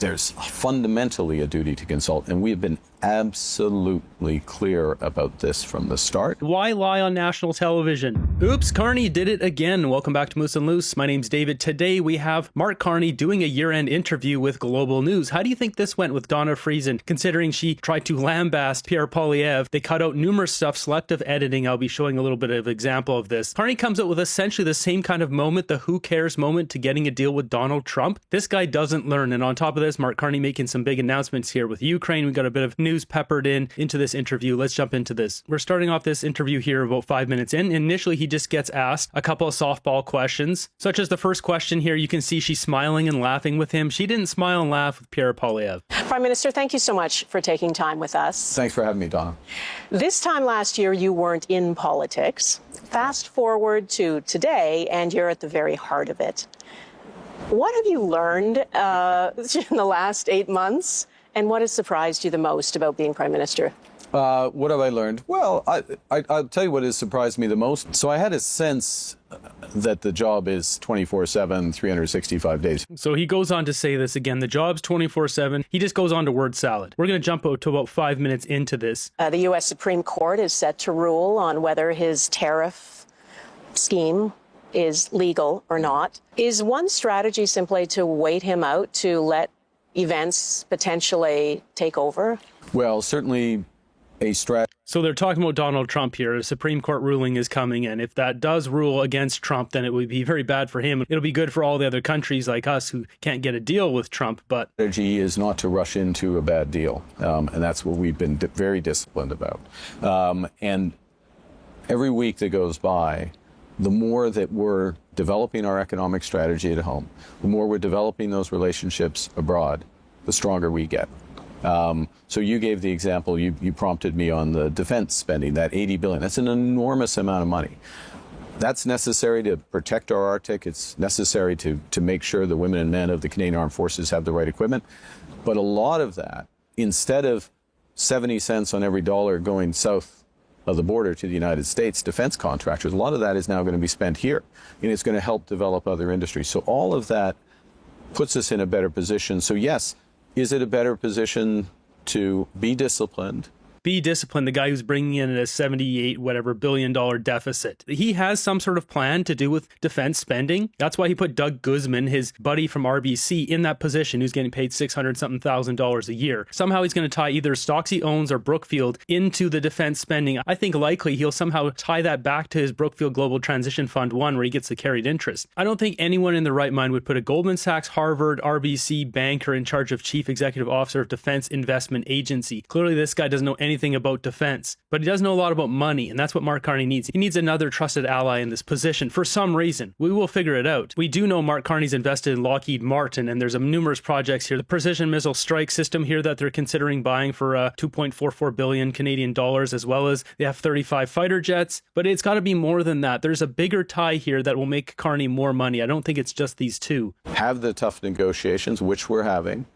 There's fundamentally a duty to consult, and we have been absolutely clear about this from the start. Why lie on national television? Oops, Carney did it again. Welcome back to Moose and Loose. My name's David. Today we have Mark Carney doing a year-end interview with Global News. How do you think this went with Donna Friesen, considering she tried to lambaste Pierre Poilievre? They cut out numerous stuff, selective editing. I'll be showing a little bit of example of this. Carney comes out with essentially the same kind of moment, the who cares moment to getting a deal with Donald Trump. This guy doesn't learn. And on top of this, Mark Carney making some big announcements here with Ukraine. We got a bit of news peppered into this interview. Let's jump into this. We're starting off this interview here about 5 minutes in. Initially, he just gets asked a couple of softball questions, such as the first question here. You can see she's smiling and laughing with him. She didn't smile and laugh with Pierre Poilievre. Prime Minister, thank you so much for taking time with us. Thanks for having me, Donna. This time last year, you weren't in politics. Fast forward to today, and you're at the very heart of it. What have you learned in the last 8 months? And what has surprised you the most about being Prime Minister? What have I learned? Well, I'll tell you what has surprised me the most. So I had a sense that the job is 24/7, 365 days. So he goes on to say this again. The job's 24/7. He just goes on to word salad. We're going to jump out to about 5 minutes into this. The U.S. Supreme Court is set to rule on whether his tariff scheme is legal or not. Is one strategy simply to wait him out, to let events potentially take over? Well, certainly a strategy. So they're talking about Donald Trump here. A Supreme Court ruling is coming, and if that does rule against Trump, then it would be very bad for him. It'll be good for all the other countries like us who can't get a deal with Trump, but... Strategy is not to rush into a bad deal, and that's what we've been very disciplined about. And every week that goes by, the more that we're developing our economic strategy at home, the more we're developing those relationships abroad, the stronger we get. So you gave the example, you prompted me on the defense spending, that $80 billion. That's an enormous amount of money. That's necessary to protect our Arctic. It's necessary to make sure the women and men of the Canadian Armed Forces have the right equipment. But a lot of that, instead of 70 cents on every dollar going south of the border to the United States, defense contractors, a lot of that is now going to be spent here, and it's going to help develop other industries. So all of that puts us in a better position. So yes, is it a better position to be disciplined? Be disciplined, the guy who's bringing in a $78 billion deficit. He has some sort of plan to do with defense spending. That's why he put Doug Guzman, his buddy from RBC, in that position, who's getting paid $600-something a year. Somehow he's going to tie either stocks he owns or Brookfield into the defense spending. I think likely he'll somehow tie that back to his Brookfield Global Transition Fund 1, where he gets the carried interest. I don't think anyone in their right mind would put a Goldman Sachs, Harvard, RBC banker in charge of Chief Executive Officer of Defense Investment Agency. Clearly this guy doesn't know anything about defense, but he does know a lot about money, and that's what Mark Carney needs. He needs another trusted ally in this position for some reason. We will figure it out. We do know Mark Carney's invested in Lockheed Martin, and there's numerous projects here. The precision missile strike system here that they're considering buying for 2.44 billion Canadian dollars, as well as they have 35 fighter jets, but it's got to be more than that. There's a bigger tie here that will make Carney more money. I don't think it's just these two. Have the tough negotiations, which we're having.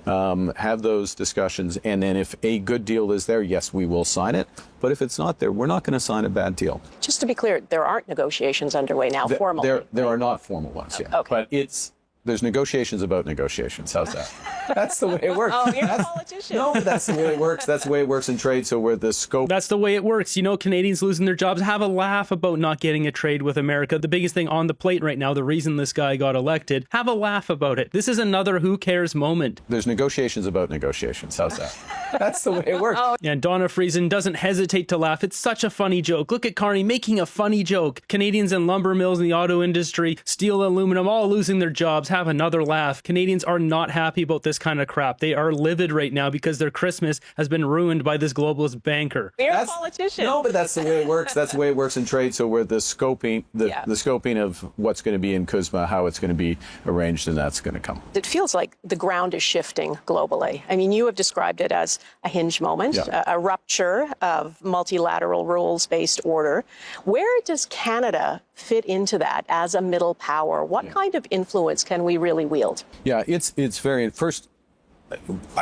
Have those discussions, and then if a good deal is there, yes, we will sign it. But if it's not there, we're not going to sign a bad deal. Just to be clear, there aren't negotiations underway now, formally. There are not formal ones yet. Okay. But there's negotiations about negotiations. How's that? That's the way it works. Oh, you're a politician. No, but that's the way it works. That's the way it works in trade. So where the scope... That's the way it works. You know, Canadians losing their jobs. Have a laugh about not getting a trade with America. The biggest thing on the plate right now, the reason this guy got elected, have a laugh about it. This is another who cares moment. There's negotiations about negotiations. How's that? That's the way it works. And Donna Friesen doesn't hesitate to laugh. It's such a funny joke. Look at Carney making a funny joke. Canadians in lumber mills in the auto industry, steel, aluminum, all losing their jobs. Have another laugh. Canadians are not happy about this kind of crap. They are livid right now because their Christmas has been ruined by this globalist banker. You're a politician. No, but that's the way it works. That's the way it works in trade. So where the scoping, the scoping of what's going to be in CUSMA, how it's going to be arranged, and that's going to come. It feels like the ground is shifting globally. I mean, you have described it as a hinge moment, a rupture of multilateral rules-based order. Where does Canada fit into that as a middle power? What kind of influence can we really wield? Yeah, it's very... First,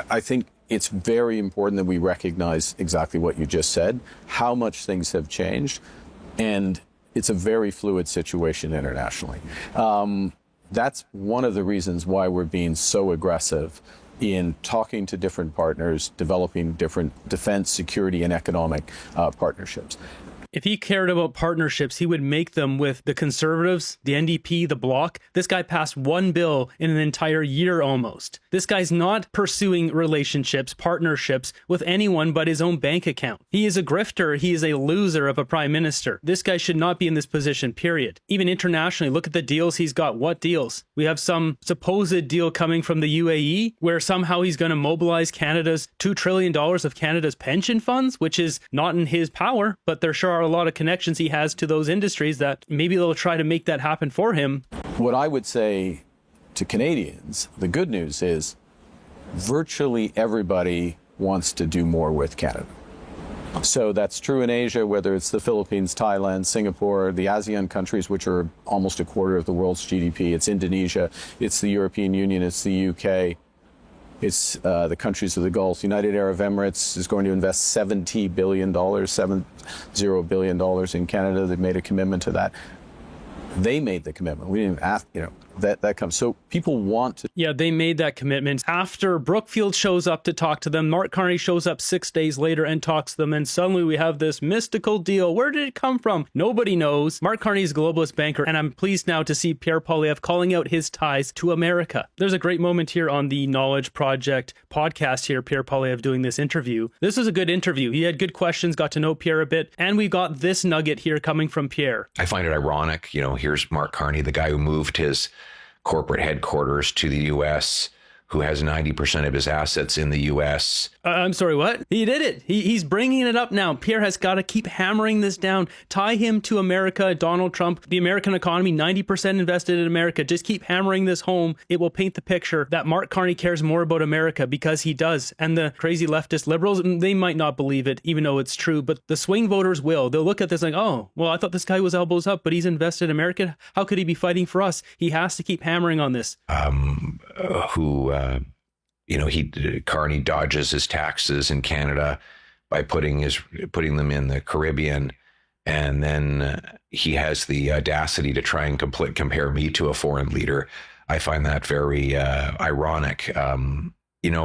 I think it's very important that we recognize exactly what you just said, how much things have changed, and it's a very fluid situation internationally. That's one of the reasons why we're being so aggressive in talking to different partners, developing different defense, security, and economic partnerships. If he cared about partnerships, he would make them with the Conservatives, the NDP, the Bloc. This guy passed one bill in an entire year almost. This guy's not pursuing relationships, partnerships with anyone but his own bank account. He is a grifter. He is a loser of a prime minister. This guy should not be in this position, period. Even internationally, look at the deals he's got. What deals? We have some supposed deal coming from the UAE where somehow he's going to mobilize Canada's $2 trillion of Canada's pension funds, which is not in his power, but there sure are a lot of connections he has to those industries that maybe they'll try to make that happen for him. What I would say to Canadians, the good news is virtually everybody wants to do more with Canada. So that's true in Asia, whether it's the Philippines, Thailand, Singapore, the ASEAN countries, which are almost a quarter of the world's GDP. It's Indonesia, it's the European Union, it's the UK. It's the countries of the Gulf. United Arab Emirates is going to invest $70 billion in Canada. They've made a commitment to that. They made the commitment. We didn't even ask, that comes. So people want to. Yeah, they made that commitment. After Brookfield shows up to talk to them, Mark Carney shows up 6 days later and talks to them. And suddenly we have this mystical deal. Where did it come from? Nobody knows. Mark Carney is a globalist banker. And I'm pleased now to see Pierre Poilievre calling out his ties to America. There's a great moment here on the Knowledge Project podcast here, Pierre Poilievre doing this interview. This was a good interview. He had good questions, got to know Pierre a bit. And we got this nugget here coming from Pierre. I find it ironic. Here's Mark Carney, the guy who moved his corporate headquarters to the U.S., who has 90% of his assets in the U.S. I'm sorry, what? He did it. He's bringing it up now. Pierre has got to keep hammering this down. Tie him to America, Donald Trump, the American economy, 90% invested in America. Just keep hammering this home. It will paint the picture that Mark Carney cares more about America because he does. And the crazy leftist liberals, they might not believe it, even though it's true. But the swing voters will. They'll look at this like, oh, well, I thought this guy was elbows up, but he's invested in America. How could he be fighting for us? He has to keep hammering on this. Carney dodges his taxes in Canada by putting them in the Caribbean, and then he has the audacity to try and compare me to a foreign leader. I find that very ironic.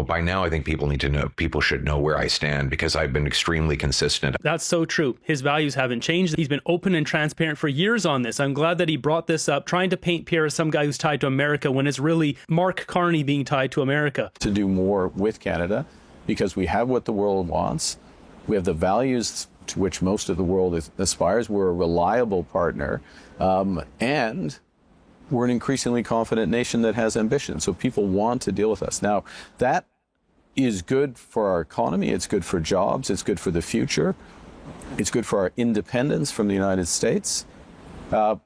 By now I think people should know where I stand because I've been extremely consistent. That's so true. His values haven't changed. He's been open and transparent for years on this. I'm glad that he brought this up, trying to paint Pierre as some guy who's tied to America when it's really Mark Carney being tied to America. To do more with Canada because we have what the world wants. We have the values to which most of the world aspires. We're a reliable partner, and we're an increasingly confident nation that has ambition. So people want to deal with us. Now, that is good for our economy. It's good for jobs. It's good for the future. It's good for our independence from the United States. But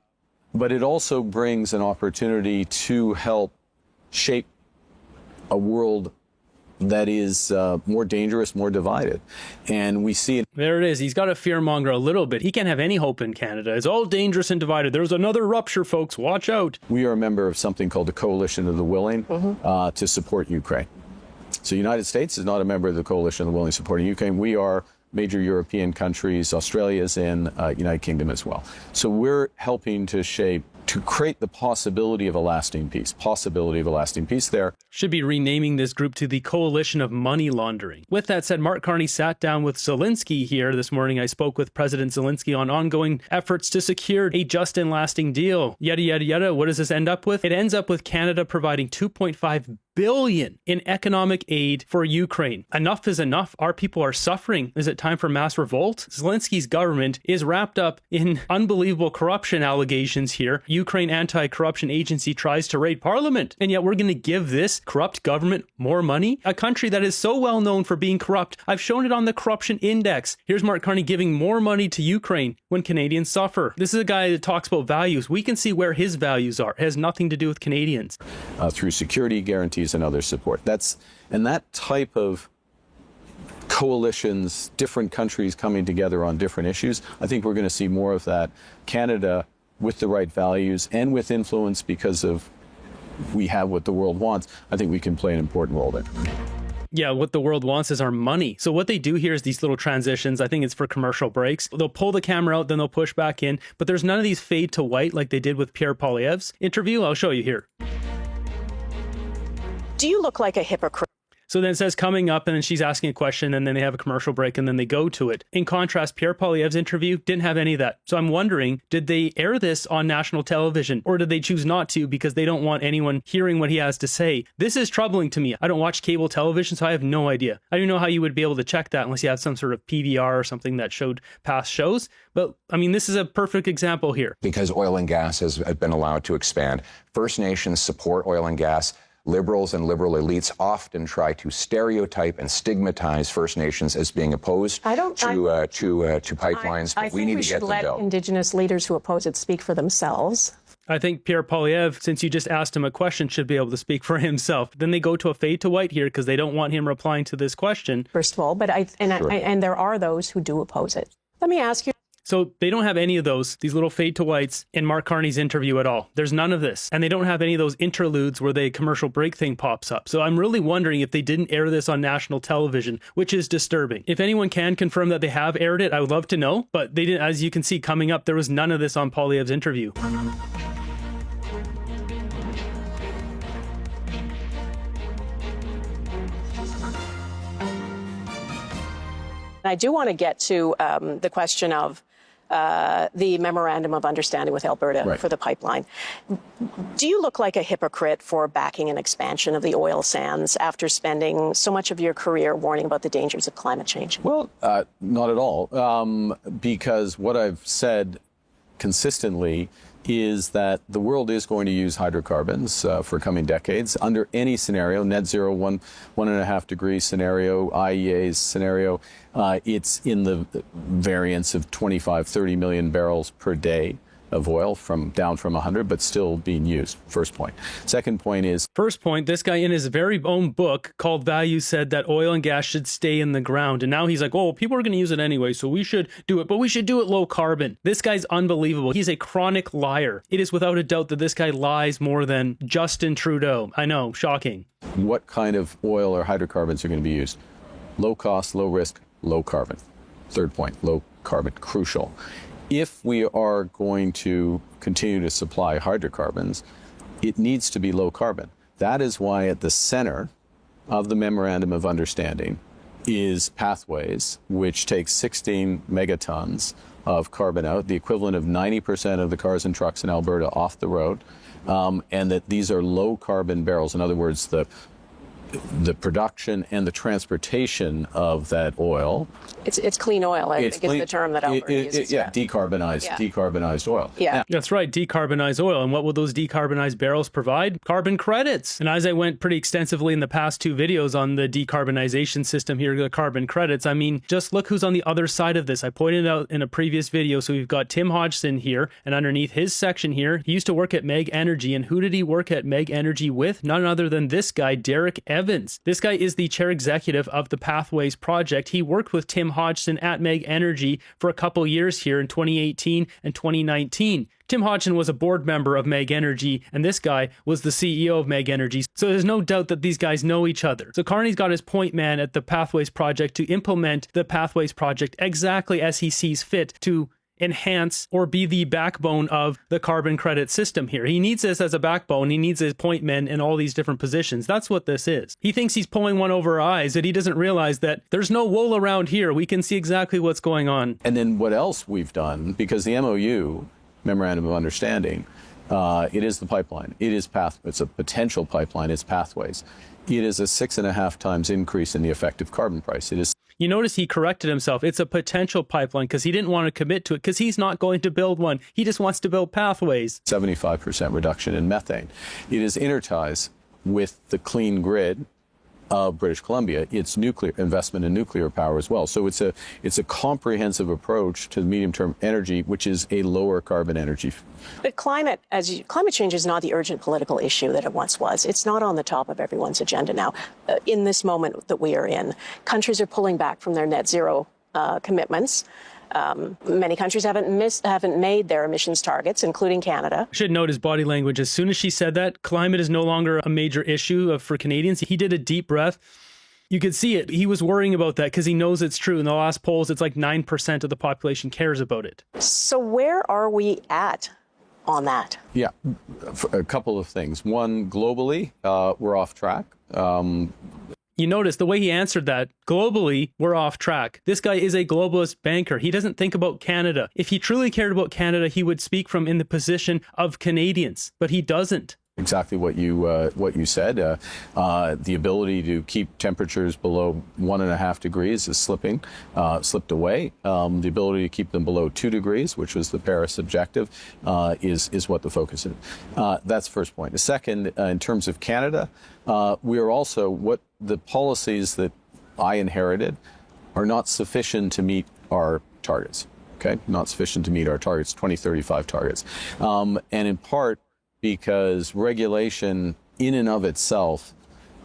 it also brings an opportunity to help shape a world that is more dangerous, more divided. And we see it. There it is. He's got to fearmonger a little bit. He can't have any hope in Canada. It's all dangerous and divided. There's another rupture, folks. Watch out. We are a member of something called the Coalition of the Willing to support Ukraine. So the United States is not a member of the Coalition of the Willing supporting Ukraine. We are major European countries. Australia is in, United Kingdom as well. So we're helping to create the possibility of a lasting peace there. Should be renaming this group to the Coalition of Money Laundering. With that said, Mark Carney sat down with Zelensky here this morning. I spoke with President Zelensky on ongoing efforts to secure a just and lasting deal. Yada, yada, yada. What does this end up with? It ends up with Canada providing $2.5 billion in economic aid for Ukraine. Enough is enough. Our people are suffering. Is it time for mass revolt? Zelensky's government is wrapped up in unbelievable corruption allegations here. Ukraine Anti-Corruption Agency tries to raid parliament, and yet we're going to give this corrupt government more money? A country that is so well known for being corrupt. I've shown it on the corruption index. Here's Mark Carney giving more money to Ukraine when Canadians suffer. This is a guy that talks about values. We can see where his values are. It has nothing to do with Canadians. Through security guarantees and other support. That type of coalitions, different countries coming together on different issues, I think we're going to see more of that. Canada with the right values and with influence because of we have what the world wants, I think we can play an important role there. Yeah, what the world wants is our money. So what they do here is these little transitions. I think it's for commercial breaks. They'll pull the camera out, then they'll push back in. But there's none of these fade to white like they did with Pierre Poilievre's interview. I'll show you here. Do you look like a hypocrite? So then it says coming up, and then she's asking a question, and then they have a commercial break, and then they go to it. In contrast, Pierre Poilievre's interview didn't have any of that. So I'm wondering, did they air this on national television, or did they choose not to because they don't want anyone hearing what he has to say? This is troubling to me. I don't watch cable television, so I have no idea. I don't know how you would be able to check that unless you have some sort of PVR or something that showed past shows. But I mean, this is a perfect example here. Because oil and gas has been allowed to expand, First Nations support oil and gas. Liberals and liberal elites often try to stereotype and stigmatize First Nations as being opposed to pipelines. I But we need to get them let built. Indigenous leaders who oppose it speak for themselves. I think Pierre Poilievre, since you just asked him a question, should be able to speak for himself. Then they go to a fade to white here because they don't want him replying to this question. First of all, but and there are those who do oppose it. Let me ask you. So they don't have any of these little fade to whites in Mark Carney's interview at all. There's none of this. And they don't have any of those interludes where the commercial break thing pops up. So I'm really wondering if they didn't air this on national television, which is disturbing. If anyone can confirm that they have aired it, I would love to know. But they didn't, as you can see coming up, there was none of this on Poilievre's interview. I do want to get to the question of the memorandum of understanding with Alberta for the pipeline. Do you look like a hypocrite for backing an expansion of the oil sands after spending so much of your career warning about the dangers of climate change? Well, not at all, because what I've said consistently is that the world is going to use hydrocarbons for coming decades under any scenario, net zero, 1.5 degree scenario, IEA's scenario. It's in the variance of 25, 30 million barrels per day of oil down from 100, but still being used. First point. Second point is... First point, this guy in his very own book called Value said that oil and gas should stay in the ground. And now he's like, oh, people are going to use it anyway, so we should do it, but we should do it low carbon. This guy's unbelievable. He's a chronic liar. It is without a doubt that this guy lies more than Justin Trudeau. I know, shocking. What kind of oil or hydrocarbons are going to be used? Low cost, low risk, low carbon. Third point, low carbon, crucial. If we are going to continue to supply hydrocarbons, it needs to be low carbon. That is why at the center of the Memorandum of Understanding is Pathways, which takes 16 megatons of carbon out, the equivalent of 90% of the cars and trucks in Alberta off the road, and that these are low carbon barrels. In other words, the production and the transportation of that oil. It's clean oil, I think is the term that Alberta uses. Decarbonized oil. Yeah. That's right, decarbonized oil. And what will those decarbonized barrels provide? Carbon credits. And as I went pretty extensively in the past two videos on the decarbonization system here, the carbon credits, I mean, just look who's on the other side of this. I pointed out in a previous video, so we've got Tim Hodgson here, and underneath his section here, he used to work at Meg Energy. And who did he work at Meg Energy with? None other than this guy, Derek Evans. This guy is the chair executive of the Pathways project. He worked with Tim Hodgson at Meg Energy for a couple years here in 2018 and 2019. Tim Hodgson was a board member of Meg Energy, and this guy was the CEO of Meg Energy. So there's no doubt that these guys know each other. So Carney's got his point man at the Pathways project to implement the Pathways project exactly as he sees fit to enhance or be the backbone of the carbon credit system here. He needs this as a backbone. He needs his point men in all these different positions. That's what this is. He thinks he's pulling one over our eyes, that he doesn't realize that there's no wool around here. We can see exactly what's going on. And then what else we've done, because the MOU, Memorandum of Understanding, it is the pipeline. It's a potential pipeline. It's Pathways. It is a 6.5 times increase in the effective carbon price. It is. You notice he corrected himself. It's a potential pipeline because he didn't want to commit to it because he's not going to build one. He just wants to build Pathways. 75% reduction in methane. It is interties with the clean grid of British Columbia, its nuclear investment in nuclear power as well. So it's a comprehensive approach to medium-term energy, which is a lower carbon energy. But climate change is not the urgent political issue that it once was. It's not on the top of everyone's agenda now. In this moment that we are in, countries are pulling back from their net zero commitments. Many countries haven't made their emissions targets, including Canada. I should note his body language. As soon as she said that, climate is no longer a major issue for Canadians. He did a deep breath. You could see it. He was worrying about that because he knows it's true. In the last polls, it's like 9% of the population cares about it. So where are we at on that? Yeah, a couple of things. One, globally, we're off track. You notice the way he answered that, globally, we're off track. This guy is a globalist banker. He doesn't think about Canada. If he truly cared about Canada, he would speak from in the position of Canadians, but he doesn't. Exactly what you said. The ability to keep temperatures below 1.5 degrees is slipped away. The ability to keep them below 2 degrees, which was the Paris objective, is what the focus is. That's the first point. The second, in terms of Canada, we are also, what the policies that I inherited are not sufficient to meet our targets. Okay, not sufficient to meet our targets, 2035 targets, and in part because regulation in and of itself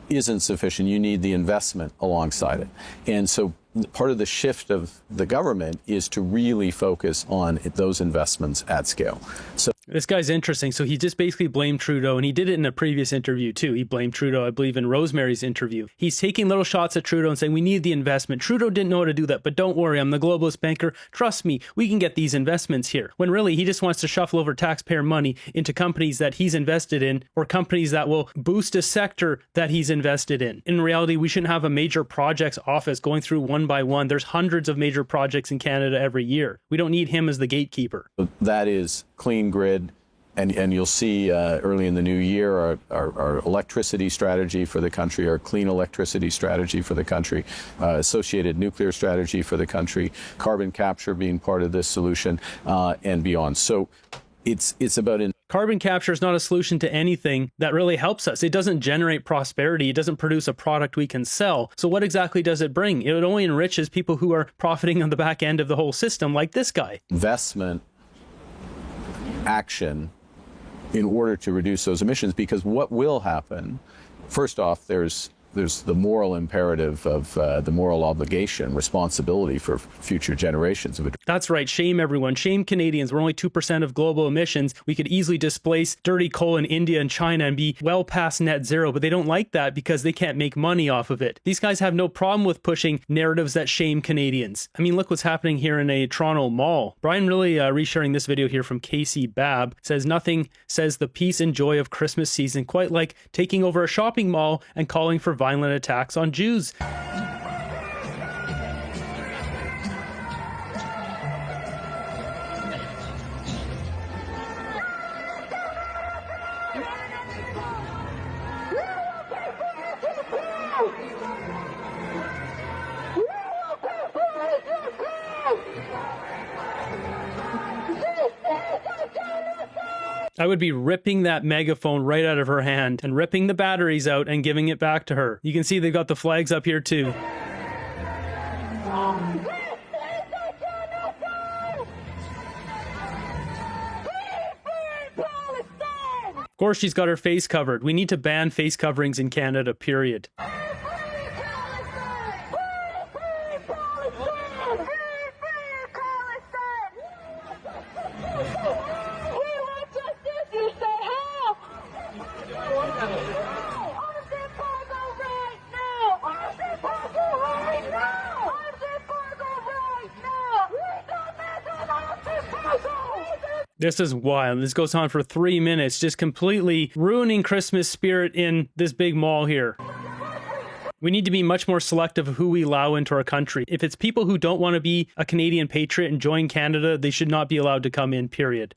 isn't sufficient. You need the investment alongside it. And so part of the shift of the government is to really focus on those investments at scale. So this guy's interesting. So he just basically blamed Trudeau, and he did it in a previous interview too. He blamed Trudeau, I believe, in Rosemary's interview. He's taking little shots at Trudeau and saying, we need the investment. Trudeau didn't know how to do that, but don't worry, I'm the globalist banker. Trust me, we can get these investments here. When really he just wants to shuffle over taxpayer money into companies that he's invested in, or companies that will boost a sector that he's invested in. In reality, we shouldn't have a major projects office going through one by one. There's hundreds of major projects in Canada every year. We don't need him as the gatekeeper. that is clean grid. And you'll see early in the new year our electricity strategy for the country, our clean electricity strategy for the country, associated nuclear strategy for the country, carbon capture being part of this solution, and beyond. So it's about carbon capture is not a solution to anything that really helps us. It doesn't generate prosperity. It doesn't produce a product we can sell. So what exactly does it bring? It only enriches people who are profiting on the back end of the whole system, like this guy. Investment, action, in order to reduce those emissions, because what will happen, first off, there's the moral imperative of the moral obligation, responsibility for future generations of it. That's right. Shame everyone. Shame Canadians. We're only 2% of global emissions. We could easily displace dirty coal in India and China and be well past net zero, but they don't like that because they can't make money off of it. These guys have no problem with pushing narratives that shame Canadians. I mean, look what's happening here in a Toronto mall. Brian really resharing this video here from Casey Babb says, nothing says the peace and joy of Christmas season quite like taking over a shopping mall and calling for violent attacks on Jews. I would be ripping that megaphone right out of her hand and ripping the batteries out and giving it back to her. You can see they've got the flags up here too. Of course, she's got her face covered. We need to ban face coverings in Canada, period. This is wild. This goes on for 3 minutes, just completely ruining Christmas spirit in this big mall here. We need to be much more selective of who we allow into our country. If it's people who don't want to be a Canadian patriot and join Canada, they should not be allowed to come in, period.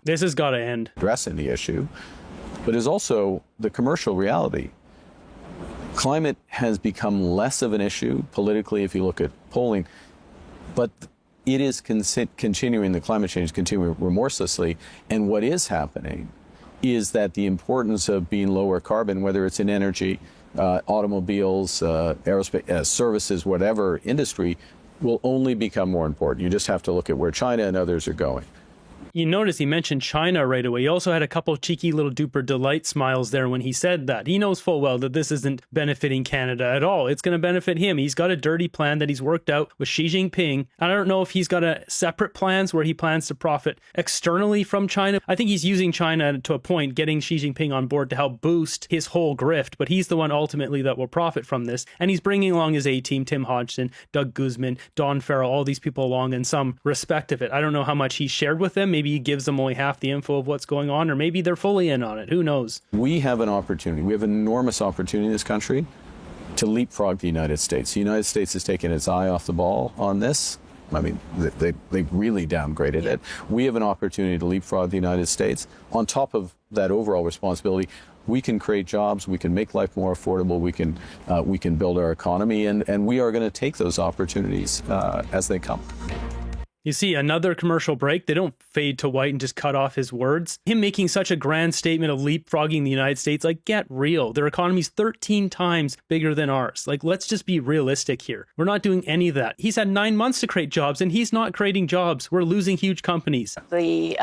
This has got to end. Addressing the issue, but is also the commercial reality. Climate has become less of an issue politically if you look at polling, but it is continuing, the climate change is continuing remorselessly. And what is happening is that the importance of being lower carbon, whether it's in energy, automobiles, aerospace, services, whatever industry, will only become more important. You just have to look at where China and others are going. You notice he mentioned China right away. He also had a couple cheeky little duper delight smiles there when he said that. He knows full well that this isn't benefiting Canada at all. It's going to benefit him. He's got a dirty plan that he's worked out with Xi Jinping. And I don't know if he's got a separate plans where he plans to profit externally from China. I think he's using China to a point, getting Xi Jinping on board to help boost his whole grift. But he's the one ultimately that will profit from this. And he's bringing along his A-team, Tim Hodgson, Doug Guzman, Don Farrell, all these people along in some respect of it. I don't know how much he shared with them. Maybe he gives them only half the info of what's going on, or maybe they're fully in on it. Who knows? We have an opportunity. We have an enormous opportunity in this country to leapfrog the United States. The United States has taken its eye off the ball on this. I mean, they really downgraded it. We have an opportunity to leapfrog the United States. On top of that overall responsibility, we can create jobs, we can make life more affordable, we can build our economy, and we are going to take those opportunities as they come. You see, another commercial break, they don't fade to white and just cut off his words. Him making such a grand statement of leapfrogging the United States, like, get real. Their economy's 13 times bigger than ours. Like, let's just be realistic here. We're not doing any of that. He's had 9 months to create jobs, and he's not creating jobs. We're losing huge companies. The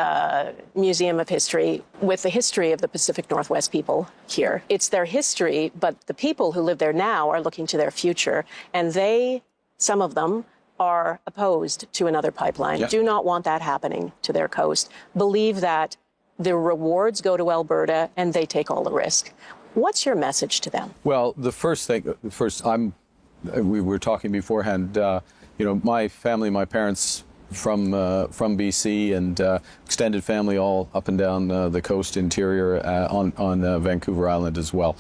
Museum of History, with the history of the Pacific Northwest people here, it's their history, but the people who live there now are looking to their future, and they, some of them, are opposed to another pipeline, do not want that happening to their coast, believe that the rewards go to Alberta and they take all the risk. What's your message to them? Well, the first thing, we were talking beforehand, my family, my parents from BC and extended family all up and down the coast interior on Vancouver Island as well.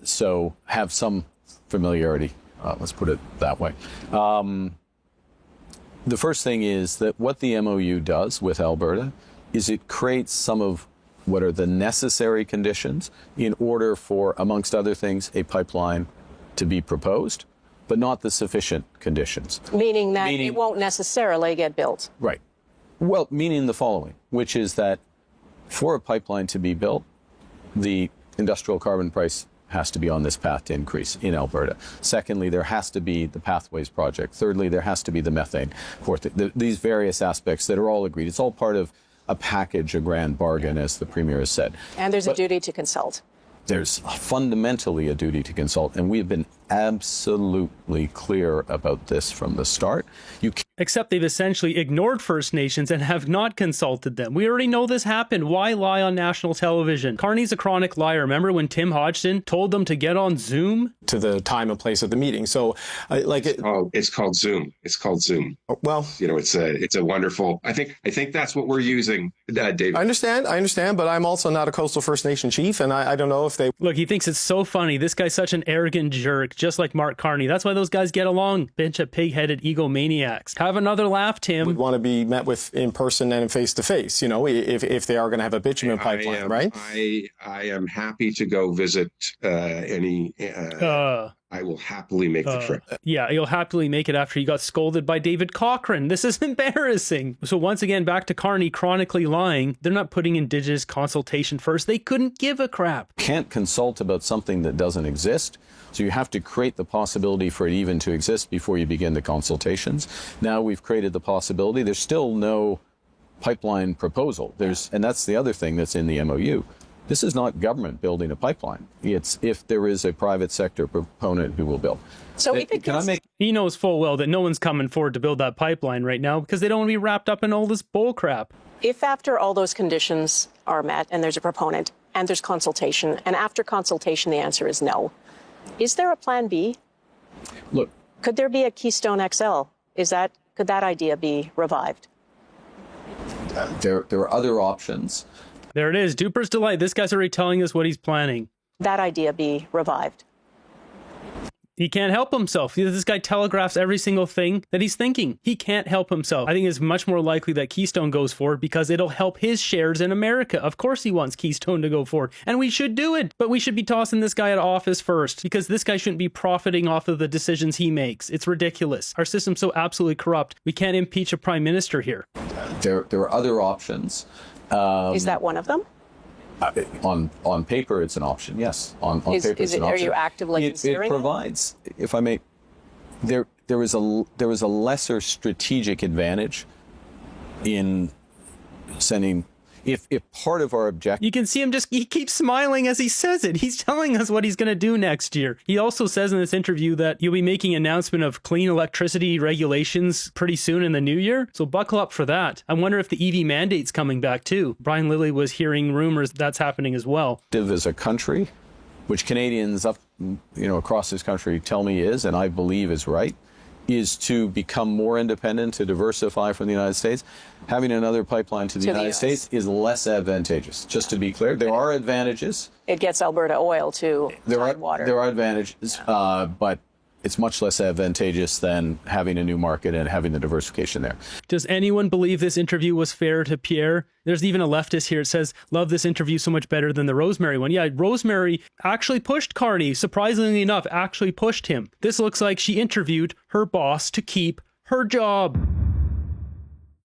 So have some familiarity. Let's put it that way. The first thing is that what the MOU does with Alberta is it creates some of what are the necessary conditions in order for, amongst other things, a pipeline to be proposed, but not the sufficient conditions. Meaning that it won't necessarily get built. Right. Well, meaning the following, which is that for a pipeline to be built, the industrial carbon price has to be on this path to increase in Alberta. Secondly, there has to be the Pathways project. Thirdly, there has to be the methane. Fourth, these various aspects that are all agreed. It's all part of a package, a grand bargain, as the Premier has said. And there's a duty to consult. There's fundamentally a duty to consult, and we have been absolutely clear about this from the start. Except they've essentially ignored First Nations and have not consulted them. We already know this happened. Why lie on national television? Carney's a chronic liar. Remember when Tim Hodgson told them to get on Zoom? To the time and place of the meeting. So, it's called Zoom. It's called Zoom. Well, it's a wonderful. I think that's what we're using, David. I understand, but I'm also not a coastal First Nation chief, and I don't know if they. Look, he thinks it's so funny. This guy's such an arrogant jerk, just like Mark Carney. That's why those guys get along. Bunch of pig-headed egomaniacs. Have another laugh, Tim. Would want to be met with in person and face to face. If they are going to have a bitumen pipeline, right? I am happy to go visit any. I will happily make the trip. Yeah, you'll happily make it after you got scolded by David Cochrane. This is embarrassing. So once again, back to Carney chronically lying. They're not putting Indigenous consultation first. They couldn't give a crap. Can't consult about something that doesn't exist. So you have to create the possibility for it even to exist before you begin the consultations. Now we've created the possibility. There's still no pipeline proposal. And that's the other thing that's in the MOU. This is not government building a pipeline. It's if there is a private sector proponent who will build. So he knows full well that no one's coming forward to build that pipeline right now because they don't want to be wrapped up in all this bull crap. If after all those conditions are met and there's a proponent and there's consultation, and after consultation the answer is no, is there a plan B? Look, could there be a Keystone XL? Could that idea be revived? There are other options. There it is. Duper's delight. This guy's already telling us what he's planning. That idea be revived. He can't help himself. This guy telegraphs every single thing that he's thinking. He can't help himself. I think it's much more likely that Keystone goes forward because it'll help his shares in America. Of course he wants Keystone to go forward, and we should do it. But we should be tossing this guy out of office first because this guy shouldn't be profiting off of the decisions he makes. It's ridiculous. Our system's so absolutely corrupt. We can't impeach a prime minister here. There are other options. Is that one of them? On paper, it's an option. Yes, on paper, it's an option. Are you actively considering it? Provides, if I may, there is a lesser strategic advantage in sending. If part of our objective, you can see him he keeps smiling as he says it. He's telling us what he's going to do next year. He also says in this interview that you'll be making an announcement of clean electricity regulations pretty soon in the new year. So buckle up for that. I wonder if the EV mandate's coming back too. Brian Lilly was hearing rumors that's happening as well. As a country, which Canadians across this country tell me is, and I believe is right, is to become more independent, to diversify from the United States. Having another pipeline to the United States is less advantageous. Just to be clear, there are advantages. It gets Alberta oil to Tidewater. There are advantages, but it's much less advantageous than having a new market and having the diversification there. Does anyone believe this interview was fair to Pierre? There's even a leftist here. It says, love this interview so much better than the Rosemary one. Yeah, Rosemary actually pushed Carney, surprisingly enough, actually pushed him. This looks like she interviewed her boss to keep her job.